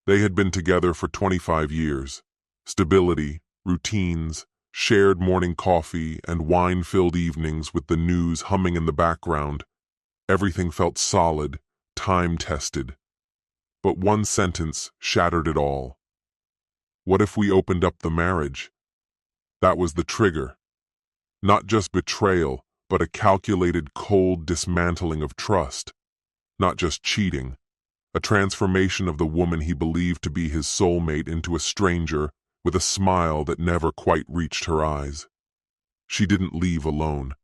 They had been together for 25 years. Stability, routines, shared morning coffee, and wine-filled evenings with the news humming in the background. Everything felt solid, time-tested. But one sentence shattered it all. What if we opened up the marriage? That was the trigger. Not just betrayal, but a calculated, cold dismantling of trust. Not just cheating, a transformation of the woman he believed to be his soulmate into a stranger with a smile that never quite reached her eyes. She didn't leave alone.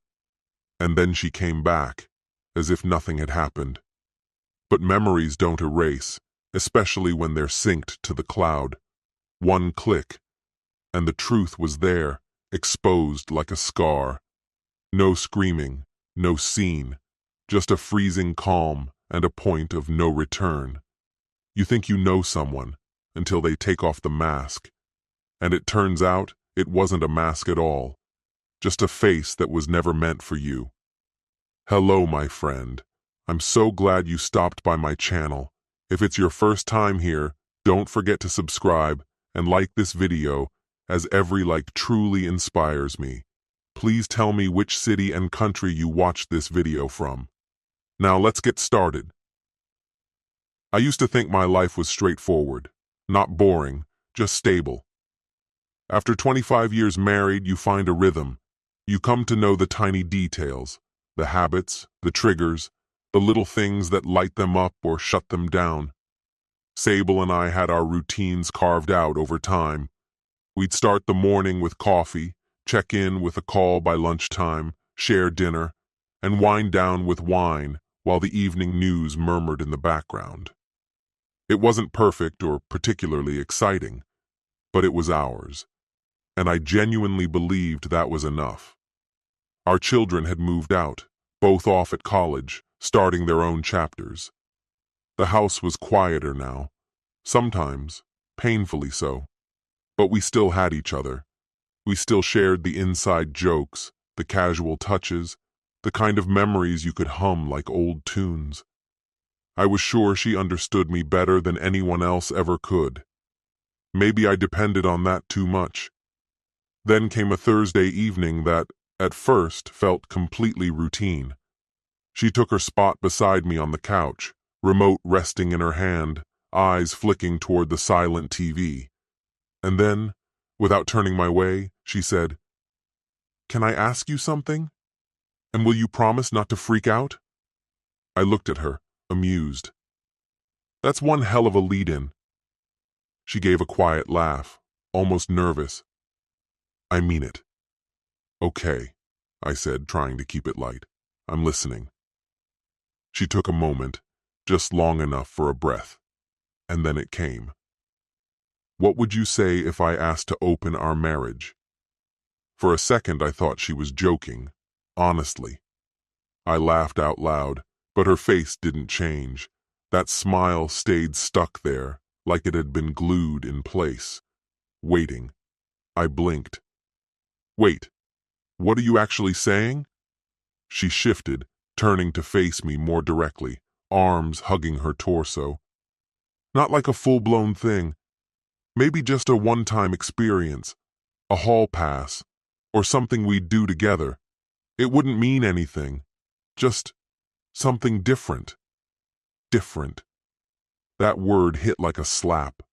And then she came back, as if nothing had happened. But memories don't erase, especially when they're synced to the cloud. One click, and the truth was there, exposed like a scar. No screaming, no scene, just a freezing calm and a point of no return. You think you know someone until they take off the mask. And it turns out it wasn't a mask at all, just a face that was never meant for you. Hello, my friend. I'm so glad you stopped by my channel. If it's your first time here, don't forget to subscribe and like this video, as every like truly inspires me. Please tell me which city and country you watched this video from. Now let's get started. I used to think my life was straightforward, not boring, just stable. After 25 years married, you find a rhythm. You come to know the tiny details, the habits, the triggers, the little things that light them up or shut them down. Sable and I had our routines carved out over time. We'd start the morning with coffee, check in with a call by lunchtime, share dinner, and wind down with wine while the evening news murmured in the background. It wasn't perfect or particularly exciting, but it was ours, and I genuinely believed that was enough. Our children had moved out, both off at college, starting their own chapters. The house was quieter now, sometimes painfully so, but we still had each other. We still shared the inside jokes, the casual touches, the kind of memories you could hum like old tunes. I was sure she understood me better than anyone else ever could. Maybe I depended on that too much. Then came a Thursday evening that, at first, felt completely routine. She took her spot beside me on the couch, remote resting in her hand, eyes flicking toward the silent TV. And then, without turning my way, she said, "Can I ask you something? And will you promise not to freak out?" I looked at her, amused. That's one hell of a lead-in. She gave a quiet laugh, almost nervous. I mean it. Okay, I said, trying to keep it light. I'm listening. She took a moment, just long enough for a breath, and then it came. What would you say if I asked to open our marriage? For a second I thought she was joking, honestly. I laughed out loud, but her face didn't change. That smile stayed stuck there, like it had been glued in place, waiting. I blinked. Wait, what are you actually saying? She shifted, turning to face me more directly, arms hugging her torso. Not like a full-blown thing. Maybe just a one-time experience, a hall pass, or something we'd do together. It wouldn't mean anything. Just something different. Different. That word hit like a slap.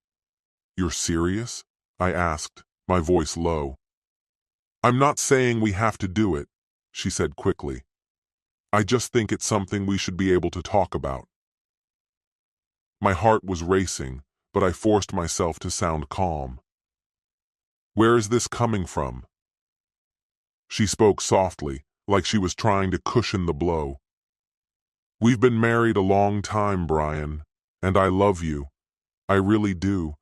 You're serious? I asked, my voice low. I'm not saying we have to do it, she said quickly. I just think it's something we should be able to talk about. My heart was racing, but I forced myself to sound calm. Where is this coming from? She spoke softly, like she was trying to cushion the blow. We've been married a long time, Brian, and I love you. I really do.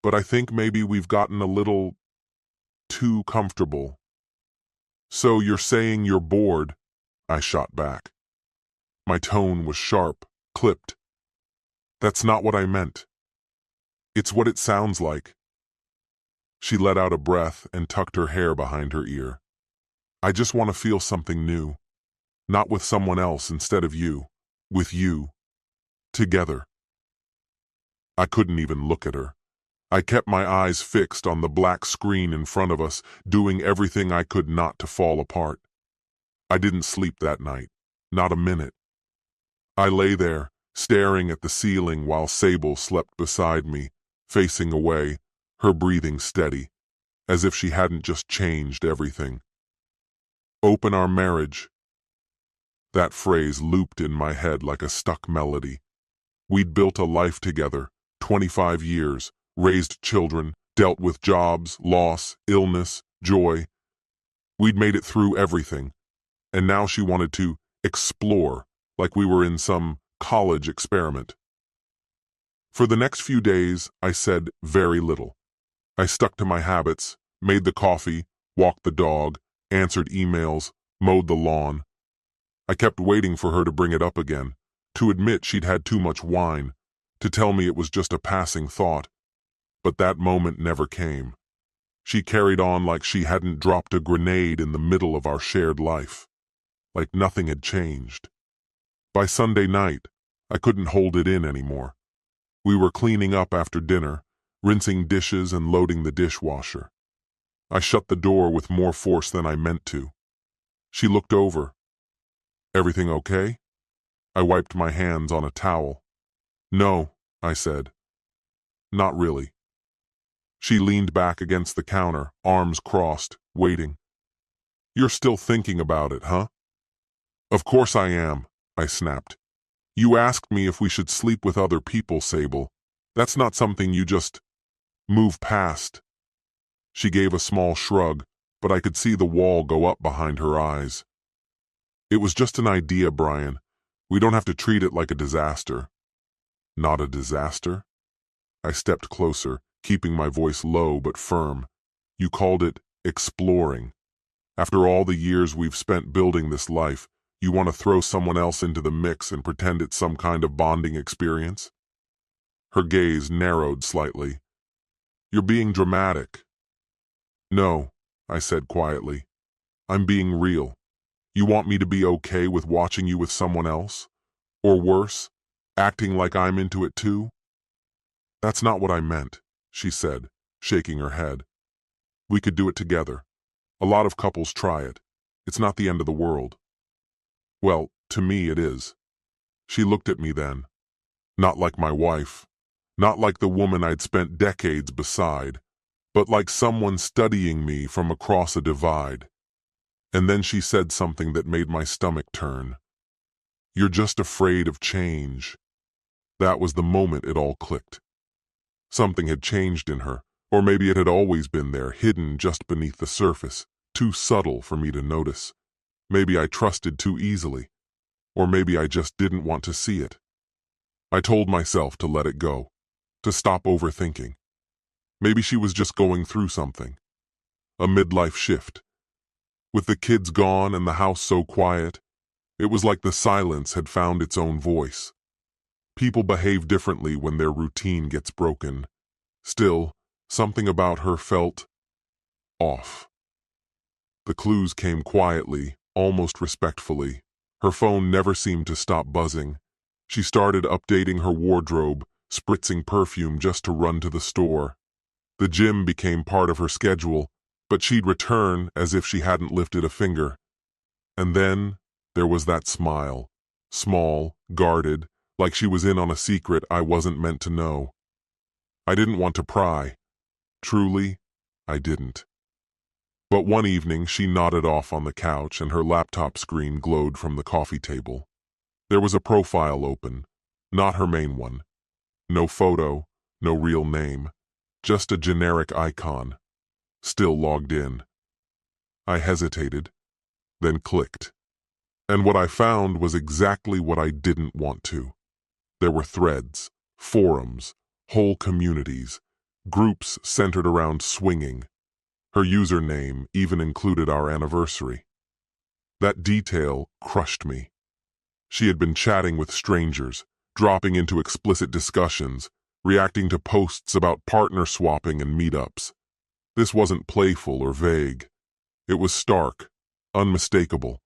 But I think maybe we've gotten a little too comfortable. So you're saying you're bored? I shot back. My tone was sharp, clipped. That's not what I meant. It's what it sounds like. She let out a breath and tucked her hair behind her ear. I just want to feel something new. Not with someone else instead of you. With you. Together. I couldn't even look at her. I kept my eyes fixed on the black screen in front of us, doing everything I could not to fall apart. I didn't sleep that night, not a minute. I lay there, staring at the ceiling while Sable slept beside me, facing away, her breathing steady, as if she hadn't just changed everything. Open our marriage. That phrase looped in my head like a stuck melody. We'd built a life together, 25 years, raised children, dealt with jobs, loss, illness, joy. We'd made it through everything, and now she wanted to explore like we were in some college experiment. For the next few days, I said very little. I stuck to my habits, made the coffee, walked the dog, answered emails, mowed the lawn. I kept waiting for her to bring it up again, to admit she'd had too much wine, to tell me it was just a passing thought. But that moment never came. She carried on like she hadn't dropped a grenade in the middle of our shared life, like nothing had changed. By Sunday night, I couldn't hold it in anymore. We were cleaning up after dinner, rinsing dishes and loading the dishwasher. I shut the door with more force than I meant to. She looked over. "Everything okay?" I wiped my hands on a towel. "No," I said. "Not really." She leaned back against the counter, arms crossed, waiting. "You're still thinking about it, huh?" "Of course I am," I snapped. "You asked me if we should sleep with other people, Sable. That's not something you just move past." She gave a small shrug, but I could see the wall go up behind her eyes. "It was just an idea, Brian. We don't have to treat it like a disaster." "Not a disaster?" I stepped closer, keeping my voice low but firm. "You called it exploring. After all the years we've spent building this life, you want to throw someone else into the mix and pretend it's some kind of bonding experience?" Her gaze narrowed slightly. "You're being dramatic." "No," I said quietly. "I'm being real. You want me to be okay with watching you with someone else? Or worse, acting like I'm into it too?" "That's not what I meant," she said, shaking her head. "We could do it together. A lot of couples try it. It's not the end of the world." "Well, to me it is." She looked at me then. Not like my wife. Not like the woman I'd spent decades beside, but like someone studying me from across a divide. And then she said something that made my stomach turn. "You're just afraid of change." That was the moment it all clicked. Something had changed in her, or maybe it had always been there, hidden just beneath the surface, too subtle for me to notice. Maybe I trusted too easily, or maybe I just didn't want to see it. I told myself to let it go, to stop overthinking. Maybe she was just going through something, a midlife shift. With the kids gone and the house so quiet, it was like the silence had found its own voice. People behave differently when their routine gets broken. Still, something about her felt off. The clues came quietly, almost respectfully. Her phone never seemed to stop buzzing. She started updating her wardrobe, spritzing perfume just to run to the store. The gym became part of her schedule, but she'd return as if she hadn't lifted a finger. And then there was that smile, small, guarded, like she was in on a secret I wasn't meant to know. I didn't want to pry. Truly, I didn't. But one evening she nodded off on the couch and her laptop screen glowed from the coffee table. There was a profile open, not her main one. No photo, no real name, just a generic icon. Still logged in. I hesitated, then clicked. And what I found was exactly what I didn't want to. There were threads, forums, whole communities, groups centered around swinging. Her username even included our anniversary. That detail crushed me. She had been chatting with strangers, dropping into explicit discussions, reacting to posts about partner swapping and meetups. This wasn't playful or vague. It was stark, unmistakable.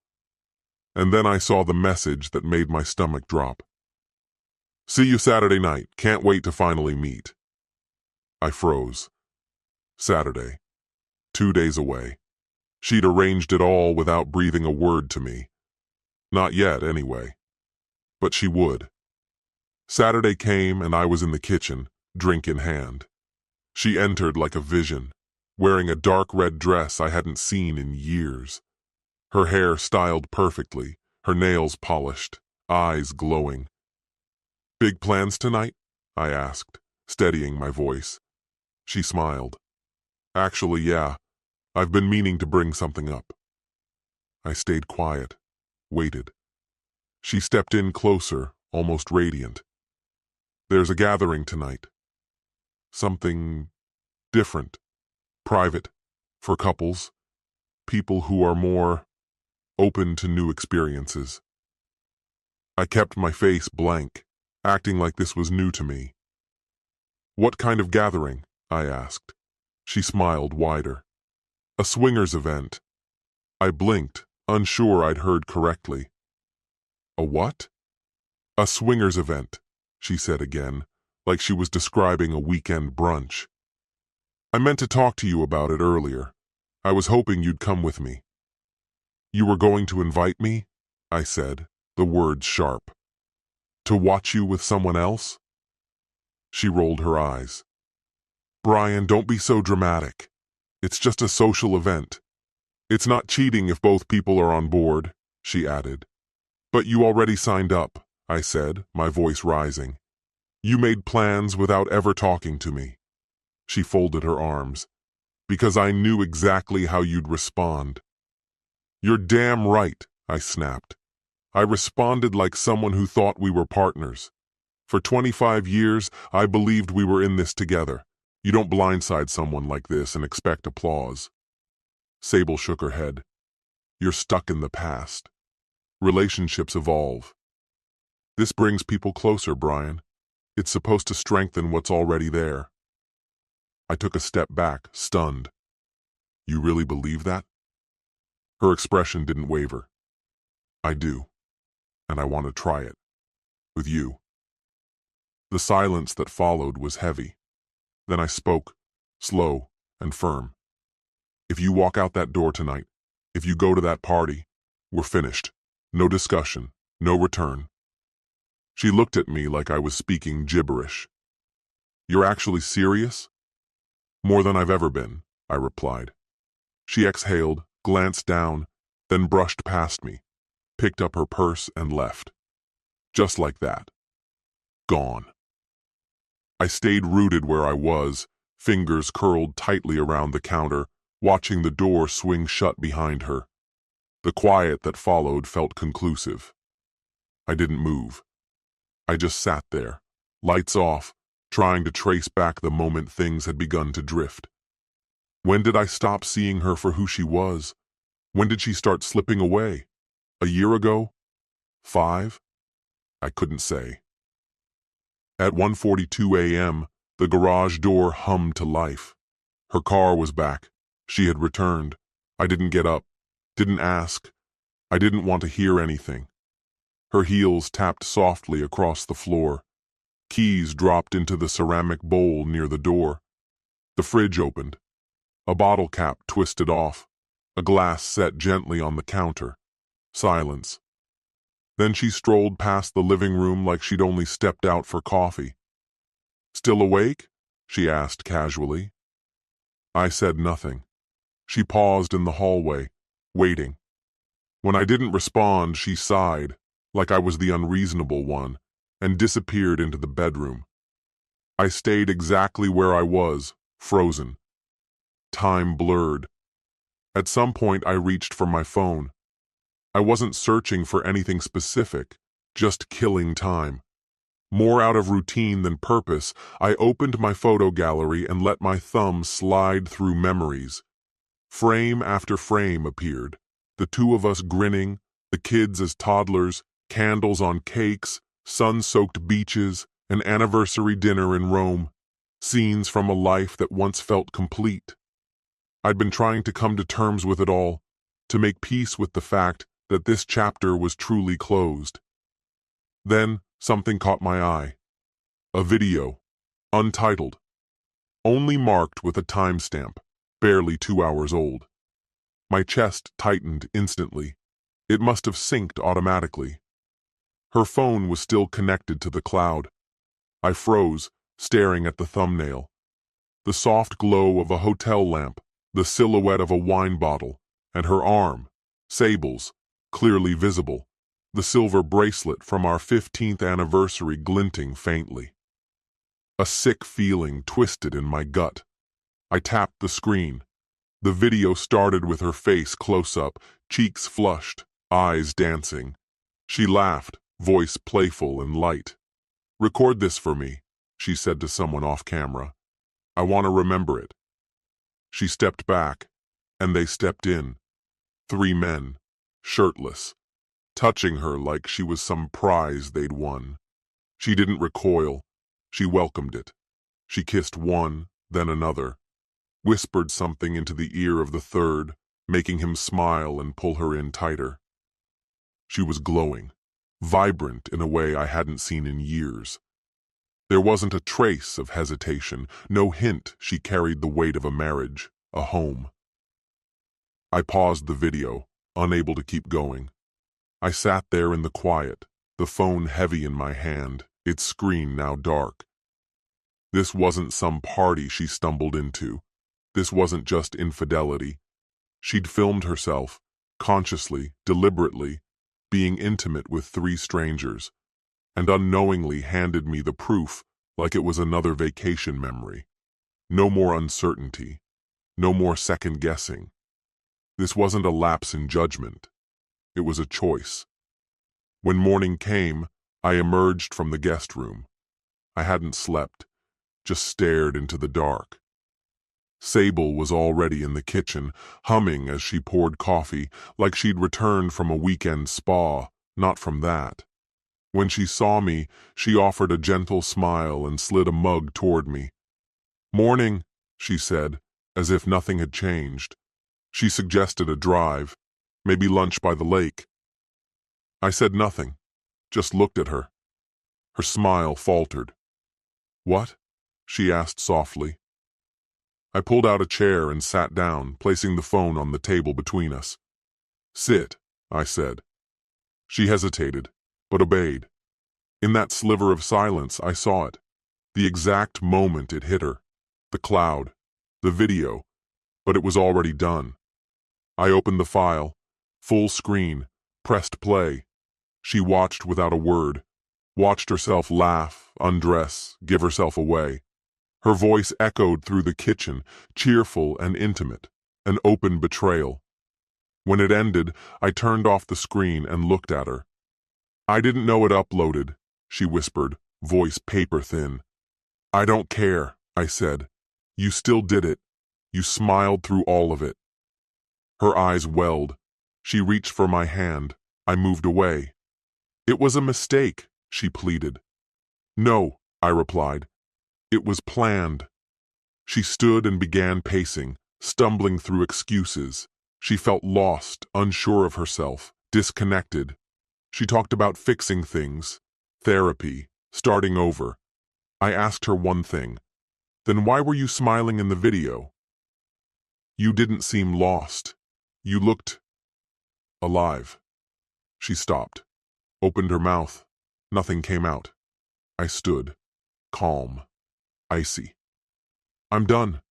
And then I saw the message that made my stomach drop. See you Saturday night. Can't wait to finally meet. I froze. Saturday. 2 days away. She'd arranged it all without breathing a word to me. Not yet, anyway. But she would. Saturday came and I was in the kitchen, drink in hand. She entered like a vision, wearing a dark red dress I hadn't seen in years. Her hair styled perfectly, her nails polished, eyes glowing. Big plans tonight? I asked, steadying my voice. She smiled. Actually, yeah. I've been meaning to bring something up. I stayed quiet, waited. She stepped in closer, almost radiant. There's a gathering tonight. Something different, private, for couples, people who are more open to new experiences. I kept my face blank, acting like this was new to me. What kind of gathering? I asked. She smiled wider. A swingers event. I blinked, unsure I'd heard correctly. A what? A swingers event, she said again, like she was describing a weekend brunch. I meant to talk to you about it earlier. I was hoping you'd come with me. You were going to invite me? I said, the words sharp. To watch you with someone else? She rolled her eyes. Brian, don't be so dramatic. It's just a social event. It's not cheating if both people are on board, she added. But you already signed up, I said, my voice rising. You made plans without ever talking to me. She folded her arms. Because I knew exactly how you'd respond. You're damn right, I snapped. I responded like someone who thought we were partners. For 25 years, I believed we were in this together. You don't blindside someone like this and expect applause. Sable shook her head. You're stuck in the past. Relationships evolve. This brings people closer, Brian. It's supposed to strengthen what's already there. I took a step back, stunned. You really believe that? Her expression didn't waver. I do. And I want to try it. With you. The silence that followed was heavy. Then I spoke, slow and firm. If you walk out that door tonight, if you go to that party, we're finished. No discussion, no return. She looked at me like I was speaking gibberish. You're actually serious? More than I've ever been, I replied. She exhaled, glanced down, then brushed past me, picked up her purse and left. Just like that. Gone. I stayed rooted where I was, fingers curled tightly around the counter, watching the door swing shut behind her. The quiet that followed felt conclusive. I didn't move. I just sat there, lights off, trying to trace back the moment things had begun to drift. When did I stop seeing her for who she was? When did she start slipping away? A year ago? 5? I couldn't say. At 1:42 a.m., the garage door hummed to life. Her car was back. She had returned. I didn't get up, didn't ask. I didn't want to hear anything. Her heels tapped softly across the floor. Keys dropped into the ceramic bowl near the door. The fridge opened. A bottle cap twisted off. A glass set gently on the counter. Silence. Then she strolled past the living room like she'd only stepped out for coffee. Still awake? She asked casually. I said nothing. She paused in the hallway, waiting. When I didn't respond, she sighed, like I was the unreasonable one, and disappeared into the bedroom. I stayed exactly where I was, frozen. Time blurred. At some point, I reached for my phone. I wasn't searching for anything specific, just killing time. More out of routine than purpose, I opened my photo gallery and let my thumb slide through memories. Frame after frame appeared, the two of us grinning, the kids as toddlers, candles on cakes, sun-soaked beaches, an anniversary dinner in Rome, scenes from a life that once felt complete. I'd been trying to come to terms with it all, to make peace with the fact that this chapter was truly closed. Then, Something caught my eye. A video, untitled, only marked with a timestamp, barely 2 hours old. My chest tightened instantly. It must have synced automatically. Her phone was still connected to the cloud. I froze, staring at the thumbnail. The soft glow of a hotel lamp, the silhouette of a wine bottle, and her arm, Sable's, clearly visible, the silver bracelet from our 15th anniversary glinting faintly. A sick feeling twisted in my gut. I tapped the screen. The video started with her face close up, cheeks flushed, eyes dancing. She laughed, voice playful and light. "Record this for me," she said to someone off camera. "I want to remember it." She stepped back, and they stepped in. 3 men, shirtless, touching her like she was some prize they'd won. She didn't recoil. She welcomed it. She kissed one, then another, whispered something into the ear of the third, making him smile and pull her in tighter. She was glowing, vibrant in a way I hadn't seen in years. There wasn't a trace of hesitation, no hint she carried the weight of a marriage, a home. I paused the video, unable to keep going. I sat there in the quiet, the phone heavy in my hand, its screen now dark. This wasn't some party she stumbled into. This wasn't just infidelity. She'd filmed herself, consciously, deliberately, being intimate with 3 strangers, and unknowingly handed me the proof like it was another vacation memory. No more uncertainty. No more second-guessing. This wasn't a lapse in judgment. It was a choice. When morning came, I emerged from the guest room. I hadn't slept, just stared into the dark. Sable was already in the kitchen, humming as she poured coffee, like she'd returned from a weekend spa, not from that. When she saw me, she offered a gentle smile and slid a mug toward me. "Morning," she said, as if nothing had changed. She suggested a drive, maybe lunch by the lake. I said nothing, just looked at her. Her smile faltered. "What?" she asked softly. I pulled out a chair and sat down, placing the phone on the table between us. "Sit," I said. She hesitated, but obeyed. In that sliver of silence, I saw it. The exact moment it hit her. The cloud. The video. But it was already done. I opened the file. Full screen. Pressed play. She watched without a word. Watched herself laugh, undress, give herself away. Her voice echoed through the kitchen, cheerful and intimate, an open betrayal. When it ended, I turned off the screen and looked at her. "I didn't know it uploaded," she whispered, voice paper-thin. "I don't care," I said. "You still did it. You smiled through all of it." Her eyes welled. She reached for my hand. I moved away. "It was a mistake," she pleaded. "No," I replied. "It was planned." She stood and began pacing, stumbling through excuses. She felt lost, unsure of herself, disconnected. She talked about fixing things, therapy, starting over. I asked her one thing. "Then why were you smiling in the video?" "You didn't seem lost. You looked alive." She stopped, opened her mouth. Nothing came out. I stood, calm, icy. "I'm done."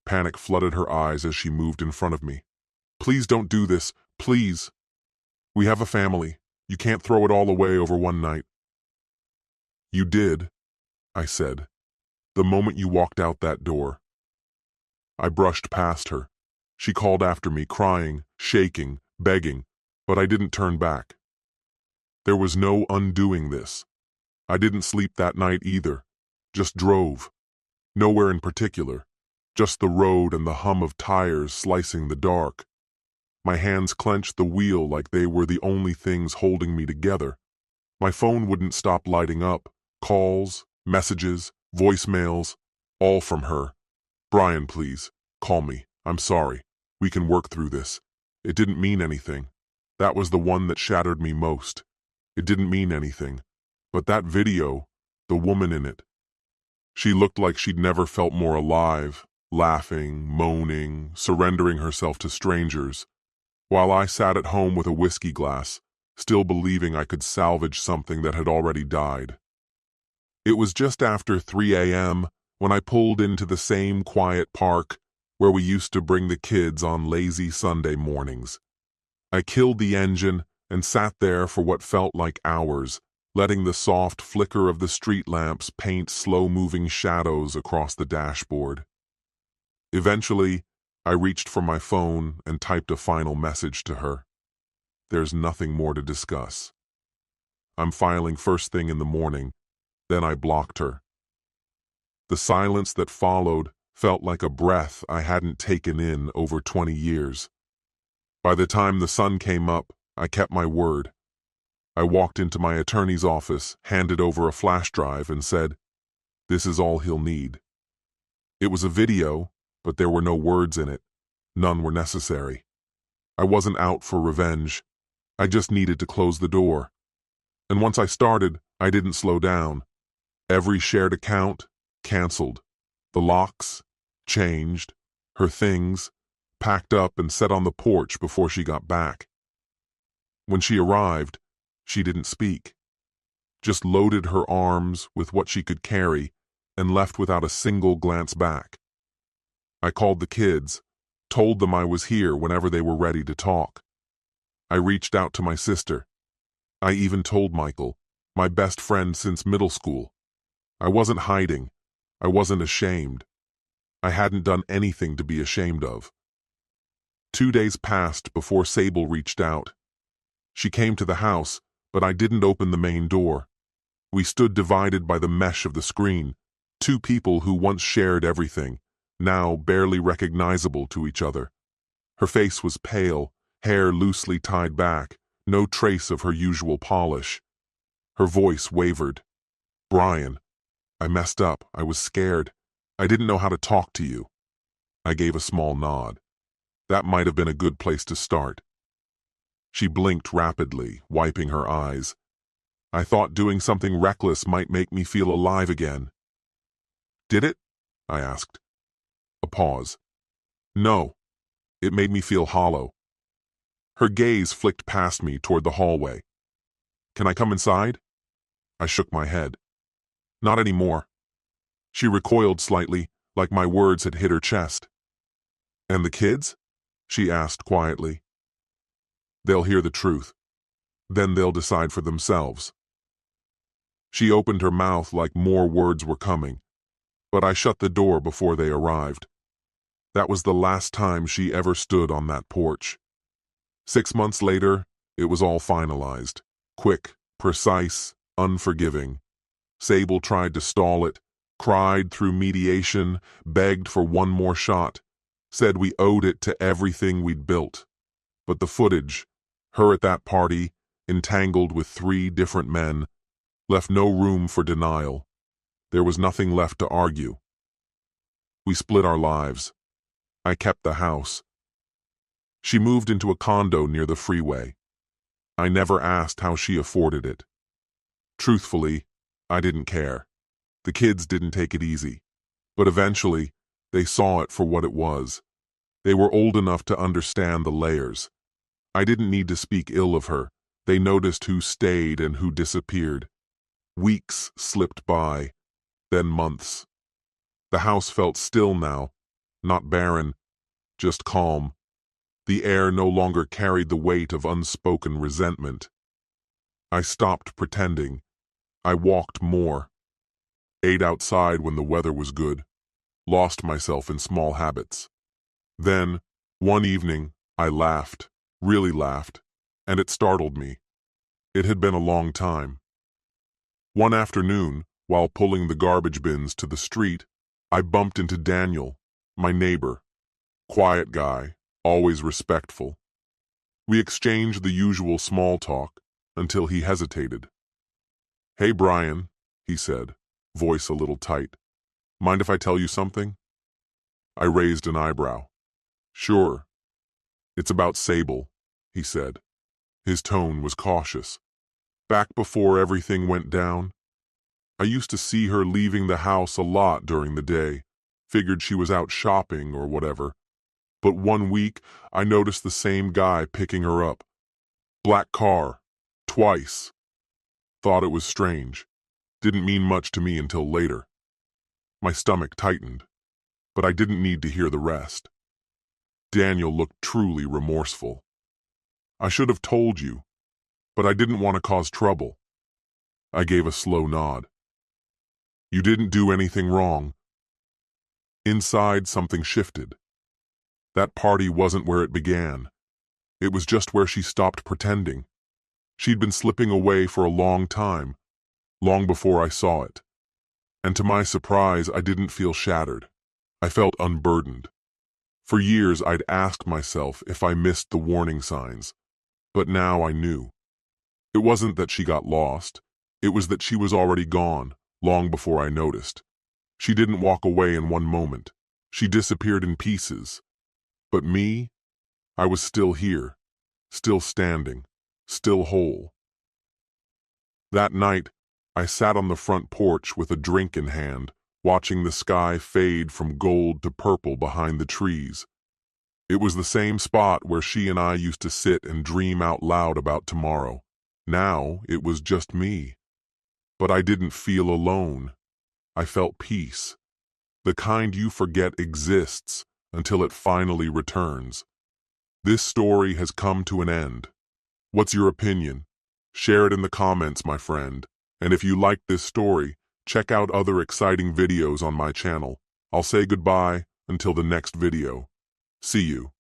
Panic flooded her eyes as she moved in front of me. "Please don't do this, please. We have a family. You can't throw it all away over one night." "You did," I said, "the moment you walked out that door." I brushed past her. She called after me, crying, shaking, begging, but I didn't turn back. There was no undoing this. I didn't sleep that night either, just drove. Nowhere in particular, just the road and the hum of tires slicing the dark. My hands clenched the wheel like they were the only things holding me together. My phone wouldn't stop lighting up. Calls, messages, voicemails, all from her. "Brian, please, call me. I'm sorry. We can work through this. It didn't mean anything." That was the one that shattered me most. It didn't mean anything, But that video, the woman in it, she looked like she'd never felt more alive, laughing, moaning, surrendering herself to strangers, while I sat at home with a whiskey glass, still believing I could salvage something that had already died. It was just after 3 a.m. when I pulled into the same quiet park where we used to bring the kids on lazy Sunday mornings. I killed the engine and sat there for what felt like hours, letting the soft flicker of the street lamps paint slow-moving shadows across the dashboard. Eventually, I reached for my phone and typed a final message to her. There's nothing more to discuss. I'm filing first thing in the morning, then I blocked her. The silence that followed felt like a breath I hadn't taken in over 20 years. By the time the sun came up, I kept my word. I walked into my attorney's office, handed over a flash drive, and said, "This is all he'll need." It was a video, but there were no words in it. None were necessary. I wasn't out for revenge. I just needed to close the door. And once I started, I didn't slow down. Every shared account, canceled. The locks, changed. Her things, packed up and set on the porch before she got back. When she arrived, she didn't speak, just loaded her arms with what she could carry and left without a single glance back. I called the kids, told them I was here whenever they were ready to talk. I reached out to my sister. I even told Michael, my best friend since middle school. I wasn't hiding. I wasn't ashamed. I hadn't done anything to be ashamed of. 2 days passed before Sable reached out. She came to the house, but I didn't open the main door. We stood divided by the mesh of the screen, two people who once shared everything, now barely recognizable to each other. Her face was pale, hair loosely tied back, no trace of her usual polish. Her voice wavered. "Brian, I messed up. I was scared. I didn't know how to talk to you." I gave a small nod. That might have been a good place to start. She blinked rapidly, wiping her eyes. I thought doing something reckless might make me feel alive again. "Did it?" I asked. A pause. "No. It made me feel hollow." Her gaze flicked past me toward the hallway. "Can I come inside?" I shook my head. "Not anymore." She recoiled slightly, like my words had hit her chest. "And the kids?" she asked quietly. "They'll hear the truth. Then they'll decide for themselves." She opened her mouth like more words were coming, but I shut the door before they arrived. That was the last time she ever stood on that porch. 6 months later, it was all finalized. Quick, precise, unforgiving. Sable tried to stall it, cried through mediation, begged for one more shot, said we owed it to everything we'd built. But the footage, her at that party, entangled with 3 different men, left no room for denial. There was nothing left to argue. We split our lives. I kept the house. She moved into a condo near the freeway. I never asked how she afforded it. Truthfully, I didn't care. The kids didn't take it easy. But eventually, they saw it for what it was. They were old enough to understand the layers. I didn't need to speak ill of her. They noticed who stayed and who disappeared. Weeks slipped by, then months. The house felt still now, not barren, just calm. The air no longer carried the weight of unspoken resentment. I stopped pretending. I walked more. Ate outside when the weather was good. Lost myself in small habits. Then, one evening, I laughed, really laughed, and it startled me. It had been a long time. One afternoon, while pulling the garbage bins to the street, I bumped into Daniel, my neighbor. Quiet guy, always respectful. We exchanged the usual small talk until he hesitated. "Hey, Brian," he said, voice a little tight. "Mind if I tell you something?" I raised an eyebrow. "Sure." "It's about Sable," he said. His tone was cautious. Back before everything went down, I used to see her leaving the house a lot during the day. Figured she was out shopping or whatever. But one week, I noticed the same guy picking her up. Black car. Twice. Thought it was strange. Didn't mean much to me until later. My stomach tightened, but I didn't need to hear the rest. Daniel looked truly remorseful. I should have told you, but I didn't want to cause trouble. I gave a slow nod. You didn't do anything wrong. Inside, something shifted. That party wasn't where it began. It was just where she stopped pretending. She'd been slipping away for a long time, long before I saw it. And to my surprise, I didn't feel shattered. I felt unburdened. For years, I'd asked myself if I missed the warning signs, but now I knew. It wasn't that she got lost. It was that she was already gone, long before I noticed. She didn't walk away in one moment. She disappeared in pieces. But me, I was still here, still standing, still whole. That night, I sat on the front porch with a drink in hand, watching the sky fade from gold to purple behind the trees. It was the same spot where she and I used to sit and dream out loud about tomorrow. Now it was just me. But I didn't feel alone. I felt peace. The kind you forget exists until it finally returns. This story has come to an end. What's your opinion? Share it in the comments, my friend. And if you liked this story, check out other exciting videos on my channel. I'll say goodbye until the next video. See you.